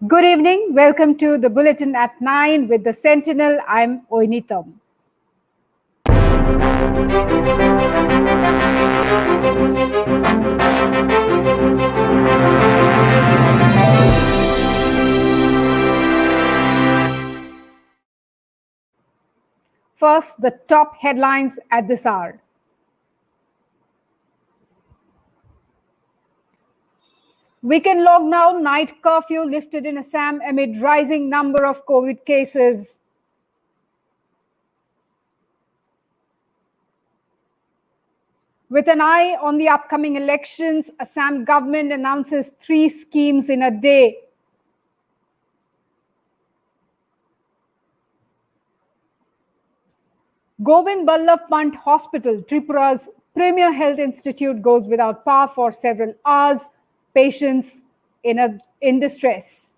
Good evening. Welcome to the Bulletin at 9 with the Sentinel. I'm Oinitam. First, the top headlines at this hour. Weekend lockdown, night curfew lifted in Assam amid rising number of COVID cases. With an eye on the upcoming elections, Assam government announces 3 schemes in a day. Govind Ballabh Pant Hospital, Tripura's premier health institute, goes without power for several hours. Patients in distress.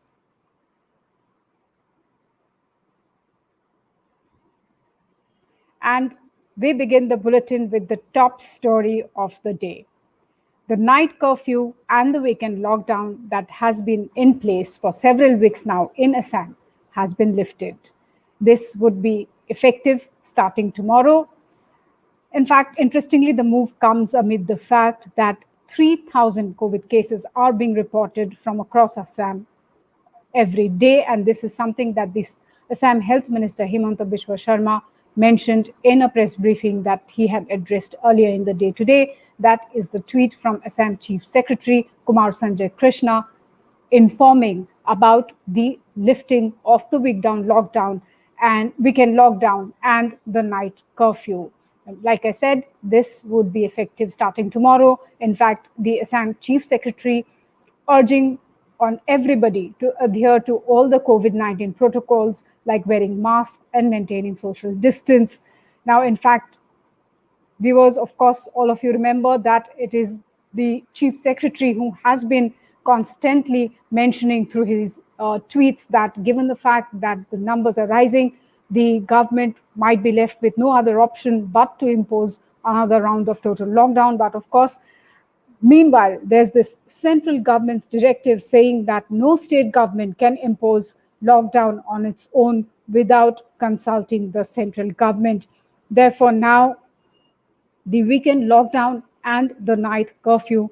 And we begin the bulletin with the top story of the day. The night curfew and the weekend lockdown that has been in place for several weeks now in Assam has been lifted. This would be effective starting tomorrow. In fact, interestingly, the move comes amid the fact that 3,000 COVID cases are being reported from across Assam every day. And this is something that the Assam Health Minister Himanta Biswa Sharma mentioned in a press briefing that he had addressed earlier in the day today. That is the tweet from Assam Chief Secretary Kumar Sanjay Krishna informing about the lifting of the weekend lockdown and the night curfew. Like I said, this would be effective starting tomorrow. In fact, the Assam Chief Secretary urging on everybody to adhere to all the COVID-19 protocols like wearing masks and maintaining social distance. Now, in fact, viewers, of course, all of you remember that it is the Chief Secretary who has been constantly mentioning through his tweets that given the fact that the numbers are rising, the government might be left with no other option but to impose another round of total lockdown. But of course, meanwhile, there's this central government's directive saying that no state government can impose lockdown on its own without consulting the central government. Therefore, now the weekend lockdown and the night curfew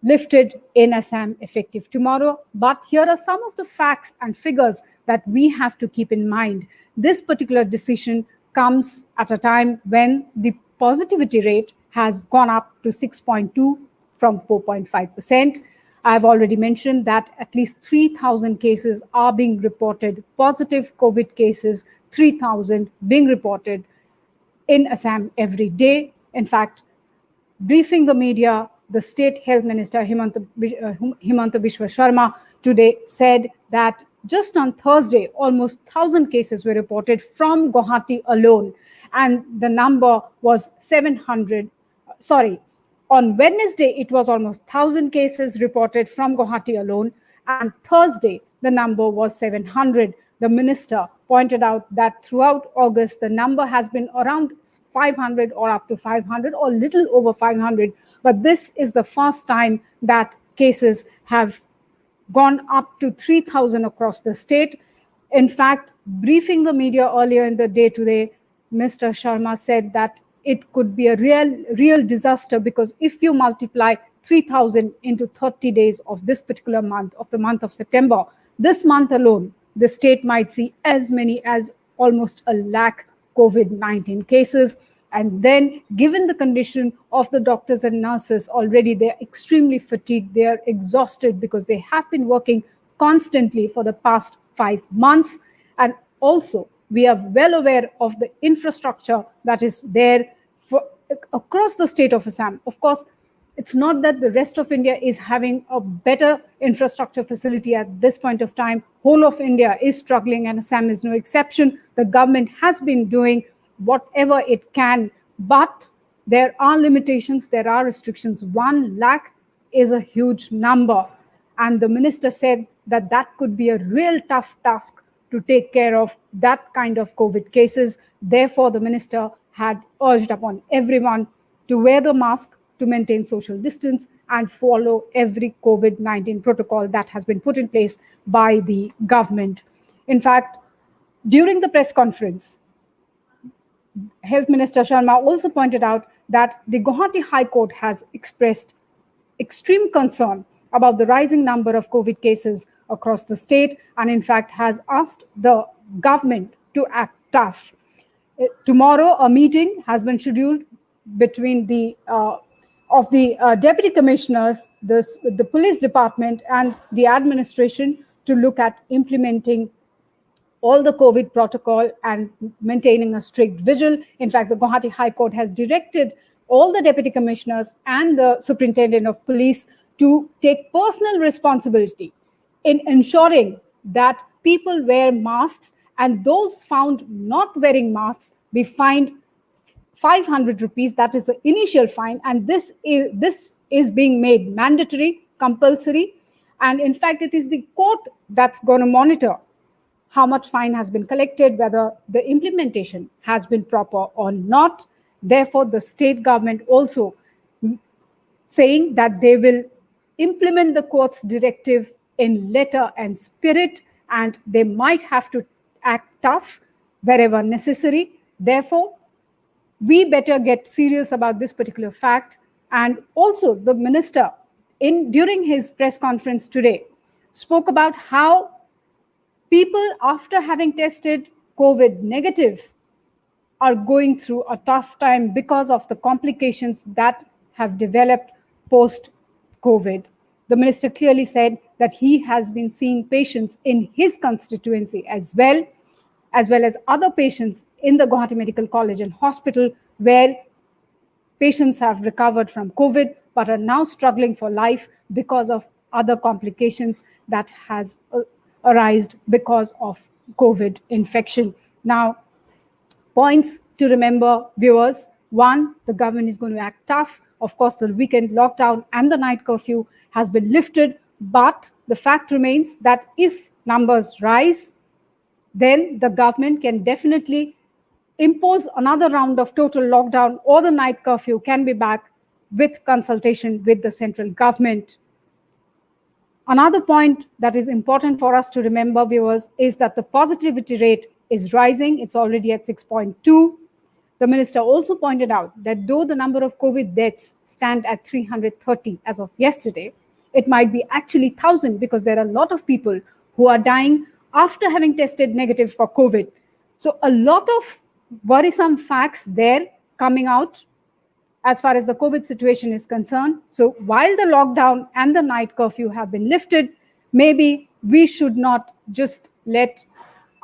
lifted in Assam effective tomorrow. But here are some of the facts and figures that we have to keep in mind. This particular decision comes at a time when the positivity rate has gone up to 6.2 from 4.5%. I've already mentioned that at least 3,000 cases are being reported, positive COVID cases, 3,000 being reported in Assam every day. In fact, briefing the media, the State Health Minister Himanta Biswa Sharma today said that just on Thursday, almost 1,000 cases were reported from Guwahati alone, and the number was 700. On Wednesday, it was almost 1,000 cases reported from Guwahati alone, and Thursday, the number was 700. The minister pointed out that throughout August, the number has been around 500 or up to 500 or little over 500. But this is the first time that cases have gone up to 3,000 across the state. In fact, briefing the media earlier in the day today, Mr. Sharma said that it could be a real disaster, because if you multiply 3,000 into 30 days of this particular month, of the month of September, this month alone, the state might see as many as almost 1 lakh COVID-19 cases. And then, given the condition of the doctors and nurses, already they're extremely fatigued, they're exhausted because they have been working constantly for the past 5 months. And also, we are well aware of the infrastructure that is there across the state of Assam. Of course, it's not that the rest of India is having a better infrastructure facility at this point of time. Whole of India is struggling, and Assam is no exception. The government has been doing whatever it can, but there are limitations, there are restrictions. 1 lakh is a huge number. And the minister said that that could be a real tough task to take care of that kind of COVID cases. Therefore, the minister had urged upon everyone to wear the mask, to maintain social distance and follow every COVID-19 protocol that has been put in place by the government. In fact, during the press conference, Health Minister Sharma also pointed out that the Guwahati High Court has expressed extreme concern about the rising number of COVID cases across the state, and in fact has asked the government to act tough. Tomorrow, a meeting has been scheduled between the deputy commissioners, the police department, and the administration to look at implementing all the COVID protocol and maintaining a strict vigil. In fact, the Guwahati High Court has directed all the deputy commissioners and the superintendent of police to take personal responsibility in ensuring that people wear masks, and those found not wearing masks be fined 500 rupees. That is the initial fine, and this is being made mandatory, compulsory, and in fact, it is the court that's going to monitor how much fine has been collected, whether the implementation has been proper or not. Therefore, the state government also saying that they will implement the court's directive in letter and spirit, and they might have to act tough wherever necessary. Therefore, we better get serious about this particular fact. And also, the minister, during his press conference today, spoke about how people, after having tested COVID negative, are going through a tough time because of the complications that have developed post-COVID. The minister clearly said that he has been seeing patients in his constituency as well as other patients in the Guwahati Medical College and Hospital, where patients have recovered from COVID but are now struggling for life because of other complications that has arisen because of COVID infection. Now, points to remember, viewers. One, the government is going to act tough. Of course, the weekend lockdown and the night curfew has been lifted, but the fact remains that if numbers rise, then the government can definitely impose another round of total lockdown, or the night curfew can be back with consultation with the central government. Another point that is important for us to remember, viewers, is that the positivity rate is rising. It's already at 6.2. The minister also pointed out that though the number of COVID deaths stand at 330 as of yesterday, it might be actually 1,000, because there are a lot of people who are dying after having tested negative for COVID. So a lot of worrisome facts there coming out as far as the COVID situation is concerned. So while the lockdown and the night curfew have been lifted, maybe we should not just let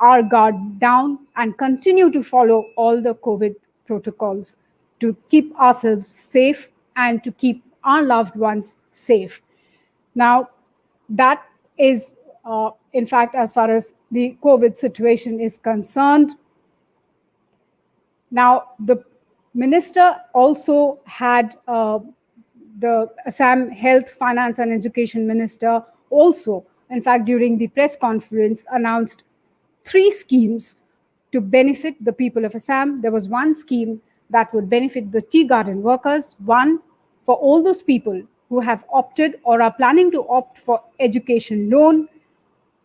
our guard down and continue to follow all the COVID protocols to keep ourselves safe and to keep our loved ones safe. Now, that is, in fact, as far as the COVID situation is concerned. Now, the minister also had the Assam Health, Finance and Education Minister also, in fact, during the press conference, announced 3 schemes to benefit the people of Assam. There was one scheme that would benefit the tea garden workers, one for all those people who have opted or are planning to opt for education loan,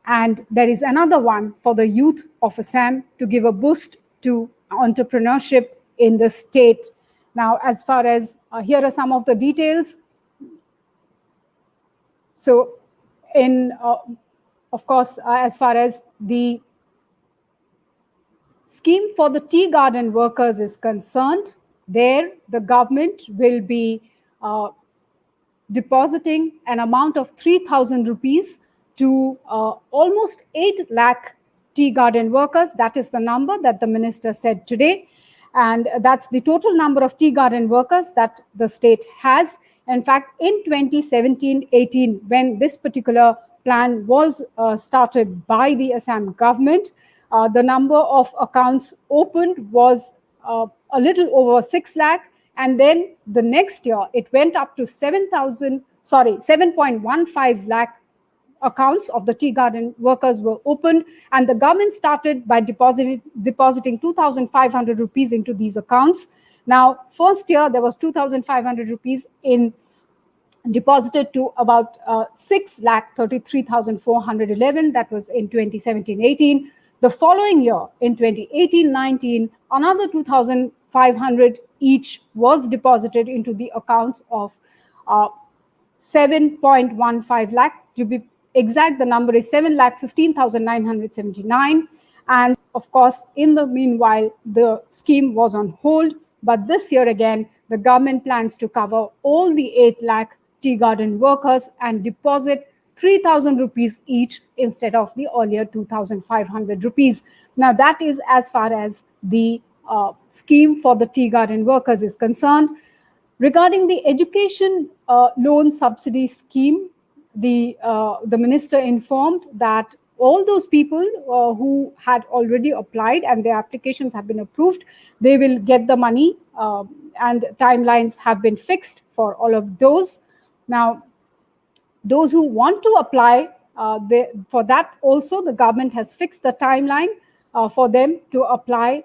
and there is another one for the youth of Assam to give a boost to entrepreneurship in the state. Now, as far as here are some of the details. So, of course, as far as the scheme for the tea garden workers is concerned, there the government will be depositing an amount of 3,000 rupees to almost 8 lakh tea garden workers. That is the number that the minister said today. And that's the total number of tea garden workers that the state has. In fact, in 2017-18, when this particular plan was started by the Assam government, the number of accounts opened was a little over 6 lakh. And then the next year, it went up to 7.15 lakh accounts of the tea garden workers were opened, and the government started by depositing 2,500 rupees into these accounts. Now, first year there was 2,500 rupees in deposited to about 6,33,411. That was in 2017-18. The following year, in 2018-19, another 2,500 each was deposited into the accounts of 7.15 lakh. To be exact, the number is 7,15,979. And of course, in the meanwhile, the scheme was on hold. But this year again, the government plans to cover all the 8 lakh tea garden workers and deposit 3,000 rupees each instead of the earlier 2,500 rupees. Now, that is as far as the scheme for the tea garden workers is concerned. Regarding the education loan subsidy scheme, the minister informed that all those people who had already applied and their applications have been approved, they will get the money, and timelines have been fixed for all of those. Now, those who want to apply, for that also the government has fixed the timeline for them to apply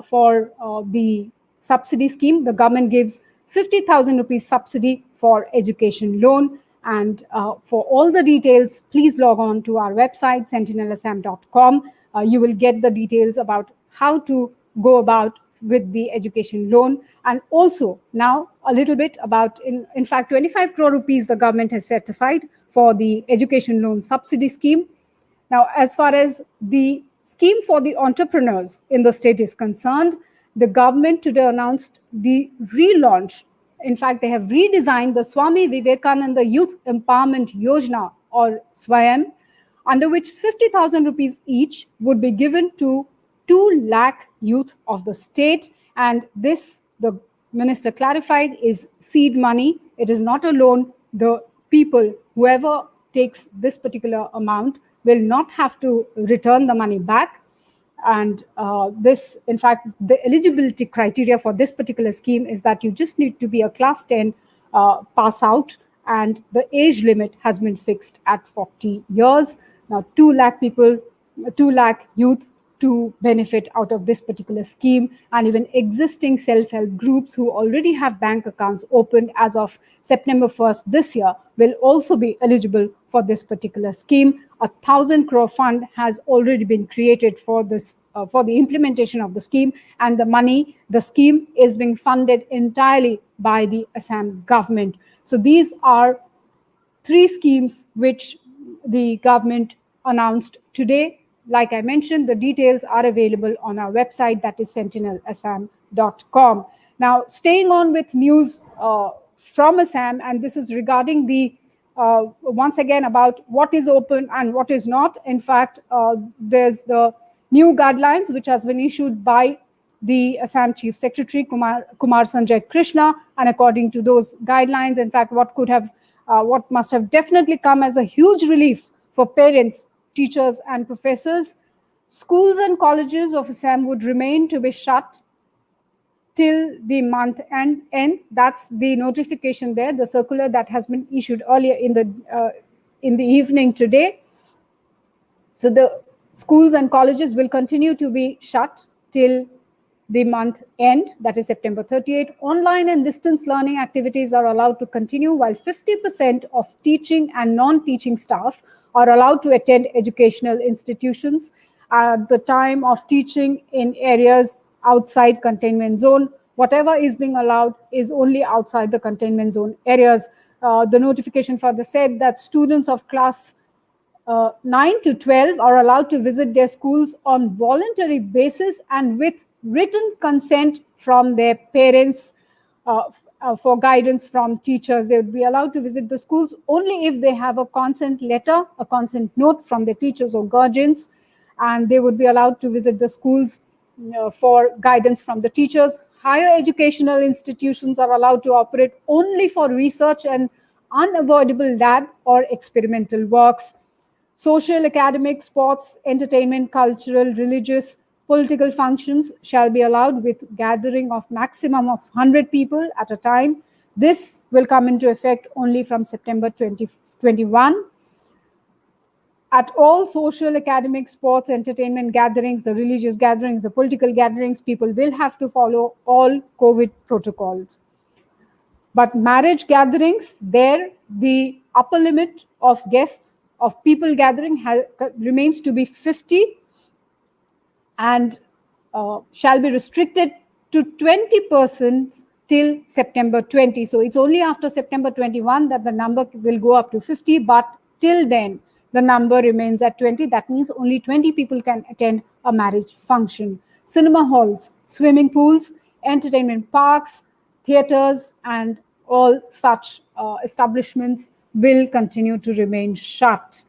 for the subsidy scheme. The government gives 50,000 rupees subsidy for education loan. And for all the details, please log on to our website, sentinelassam.com. You will get the details about how to go about with the education loan, and also now a little bit about, in fact, 25 crore rupees the government has set aside for the education loan subsidy scheme. Now, as far as the scheme for the entrepreneurs in the state is concerned, the government today announced the relaunch. In fact, they have redesigned the Swami Vivekananda Youth Empowerment Yojana, or SWAYAM, under which 50,000 rupees each would be given to 2 lakh youth of the state. And this, the minister clarified, is seed money. It is not a loan. The people, whoever takes this particular amount, will not have to return the money back. And this, in fact, the eligibility criteria for this particular scheme is that you just need to be a class 10 pass out, and the age limit has been fixed at 40 years. Now, 2 lakh people, 2 lakh youth to benefit out of this particular scheme, and even existing self-help groups who already have bank accounts opened as of September 1st this year will also be eligible for this particular scheme. 1,000 crore fund has already been created for this, for the implementation of the scheme, and the scheme is being funded entirely by the Assam government. So these are 3 schemes which the government announced today. Like I mentioned, the details are available on our website, that is sentinelassam.com. Now, staying on with news from Assam, and this is regarding the once again about what is open and what is not. In fact, there's the new guidelines which has been issued by the Assam Chief Secretary Kumar Sanjay Krishna, and according to those guidelines, in fact, what must have definitely come as a huge relief for parents, teachers and professors, schools and colleges of Assam would remain to be shut till the month end. That's the notification there, the circular that has been issued earlier in the evening today. So the schools and colleges will continue to be shut till the month end, that is September 30th. Online and distance learning activities are allowed to continue, while 50% of teaching and non-teaching staff are allowed to attend educational institutions at the time of teaching in areas outside containment zone. Whatever is being allowed is only outside the containment zone areas. The notification further said that students of class 9 to 12 are allowed to visit their schools on voluntary basis and with written consent from their parents for guidance from teachers. They would be allowed to visit the schools only if they have a consent letter, a consent note from their teachers or guardians, and they would be allowed to visit the schools for guidance from the teachers. Higher educational institutions are allowed to operate only for research and unavoidable lab or experimental works. Social, academic, sports, entertainment, cultural, religious, political functions shall be allowed with gathering of maximum of 100 people at a time. This will come into effect only from September 2021. At all social, academic, sports, entertainment gatherings, the religious gatherings, the political gatherings, people will have to follow all COVID protocols. But marriage gatherings, there the upper limit of guests of people gathering remains to be 50 and shall be restricted to 20 persons till September 20. So it's only after September 21 that the number will go up to 50, but till then the number remains at 20. That means only 20 people can attend a marriage function. Cinema halls, swimming pools, entertainment parks, theaters, and all such establishments will continue to remain shut.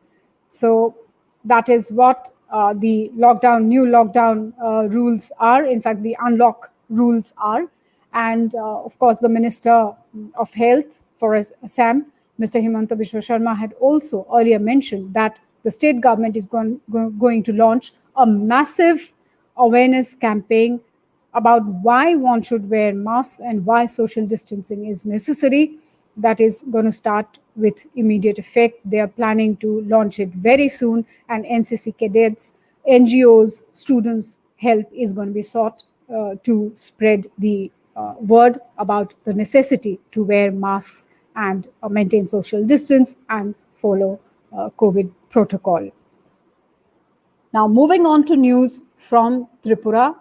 So that is what the new lockdown rules are. In fact, the unlock rules are. And of course, the Minister of Health for Assam, Mr. Himanta Biswa Sharma, had also earlier mentioned that the state government is going to launch a massive awareness campaign about why one should wear masks and why social distancing is necessary. That is going to start with immediate effect. They are planning to launch it very soon, and NCC cadets, NGOs, students' help is going to be sought to spread the word about the necessity to wear masks and maintain social distance and follow COVID protocol. Now, moving on to news from Tripura.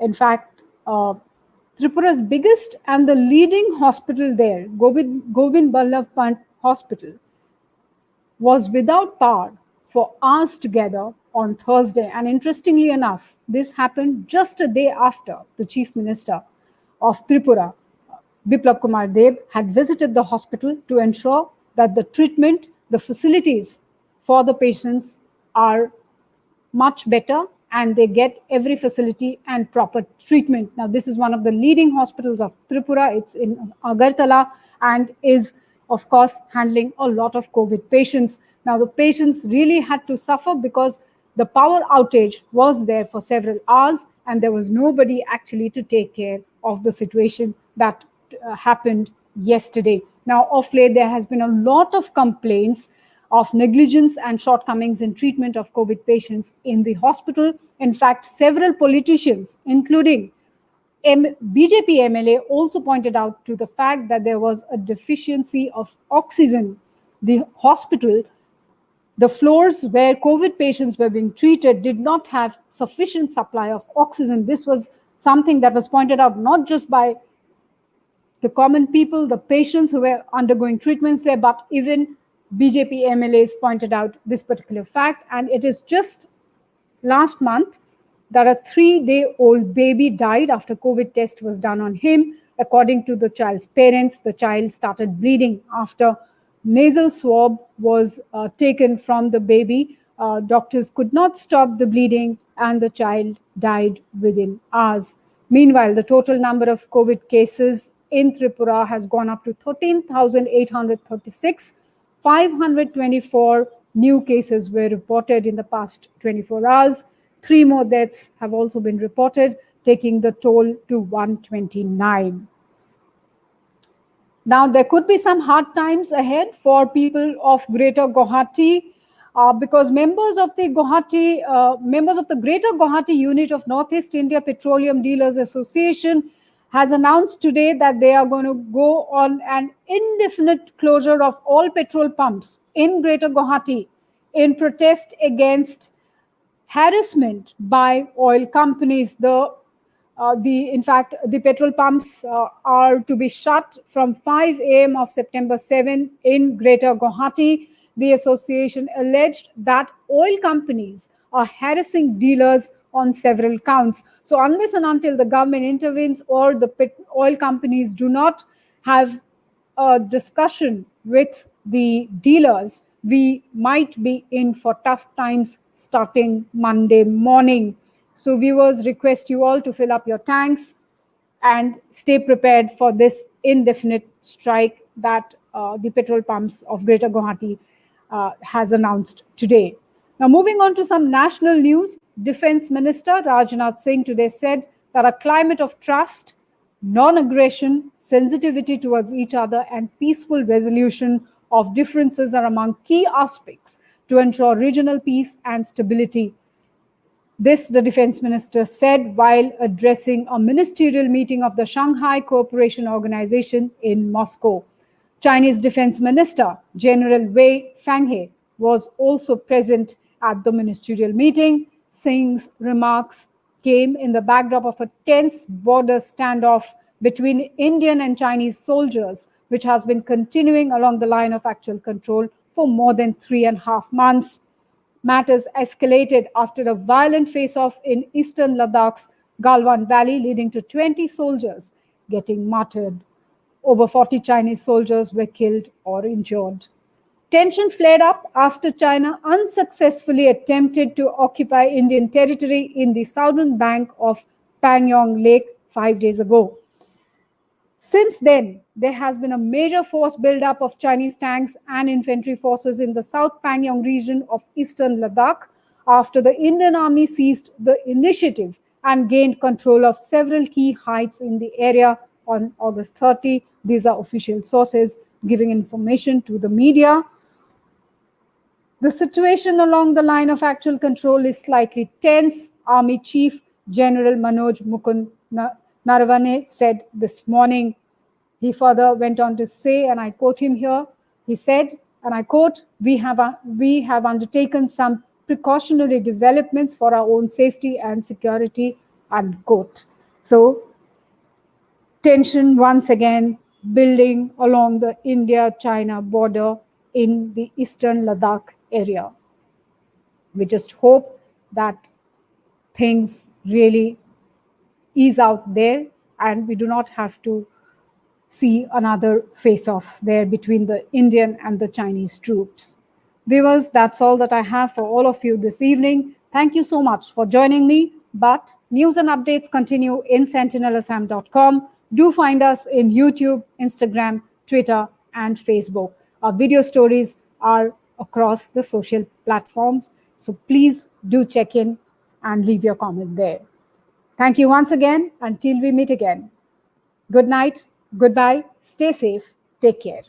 In fact, Tripura's biggest and the leading hospital there, Govind Ballabh Pant Hospital, was without power for hours together on Thursday. And interestingly enough, this happened just a day after the Chief Minister of Tripura, Biplab Kumar Deb, had visited the hospital to ensure that the treatment, the facilities for the patients are much better and they get every facility and proper treatment. Now, this is one of the leading hospitals of Tripura. It's in Agartala and is, of course, handling a lot of COVID patients. Now, the patients really had to suffer because the power outage was there for several hours and there was nobody actually to take care of the situation that happened yesterday. Now, of late, there has been a lot of complaints of negligence and shortcomings in treatment of COVID patients in the hospital. In fact, several politicians, including BJP MLA, also pointed out to the fact that there was a deficiency of oxygen. The hospital, the floors where COVID patients were being treated did not have sufficient supply of oxygen. This was something that was pointed out not just by the common people, the patients who were undergoing treatments there, but even BJP MLAs pointed out this particular fact. And it is just last month that a 3-day-old baby died after COVID test was done on him. According to the child's parents, the child started bleeding after nasal swab was taken from the baby. Doctors could not stop the bleeding and the child died within hours. Meanwhile, the total number of COVID cases in Tripura has gone up to 13,836. 524 new cases were reported in the past 24 hours. 3 more deaths have also been reported, taking the toll to 129. Now, there could be some hard times ahead for people of Greater Guwahati because members of the Greater Guwahati unit of Northeast India Petroleum Dealers Association has announced today that they are going to go on an indefinite closure of all petrol pumps in Greater Guwahati in protest against harassment by oil companies. In fact, the petrol pumps are to be shut from 5 a.m. of September 7 in Greater Guwahati. The association alleged that oil companies are harassing dealers on several counts. So unless and until the government intervenes or the oil companies do not have a discussion with the dealers, we might be in for tough times starting Monday morning. So viewers, request you all to fill up your tanks and stay prepared for this indefinite strike that the petrol pumps of Greater Guwahati has announced today. Now, moving on to some national news, Defense Minister Rajnath Singh today said that a climate of trust, non-aggression, sensitivity towards each other, and peaceful resolution of differences are among key aspects to ensure regional peace and stability. This, the defense minister said while addressing a ministerial meeting of the Shanghai Cooperation Organization in Moscow. Chinese Defense Minister General Wei Fenghe was also present at the ministerial meeting. Singh's remarks came in the backdrop of a tense border standoff between Indian and Chinese soldiers, which has been continuing along the line of actual control for more than 3.5 months. Matters escalated after a violent face-off in eastern Ladakh's Galwan Valley, leading to 20 soldiers getting martyred. Over 40 Chinese soldiers were killed or injured. Tension flared up after China unsuccessfully attempted to occupy Indian territory in the southern bank of Pangyong Lake 5 days ago. Since then, there has been a major force buildup of Chinese tanks and infantry forces in the South Pangyong region of eastern Ladakh after the Indian Army seized the initiative and gained control of several key heights in the area on August 30. These are official sources giving information to the media. The situation along the line of actual control is slightly tense, Army Chief General Manoj Mukund Naravane said this morning. He further went on to say, and I quote him here, he said, and I quote, we have undertaken some precautionary developments for our own safety and security, unquote. So tension once again building along the India-China border in the eastern Ladakh area. We just hope that things really ease out there and we do not have to see another face-off there between the Indian and the Chinese troops. Viewers, that's all that I have for all of you this evening. Thank you so much for joining me. But news and updates continue in sentinelassam.com. Do find us in YouTube, Instagram, Twitter, and Facebook. Our video stories are across the social platforms. So please do check in and leave your comment there. Thank you once again. Until we meet again. Good night. Goodbye. Stay safe. Take care.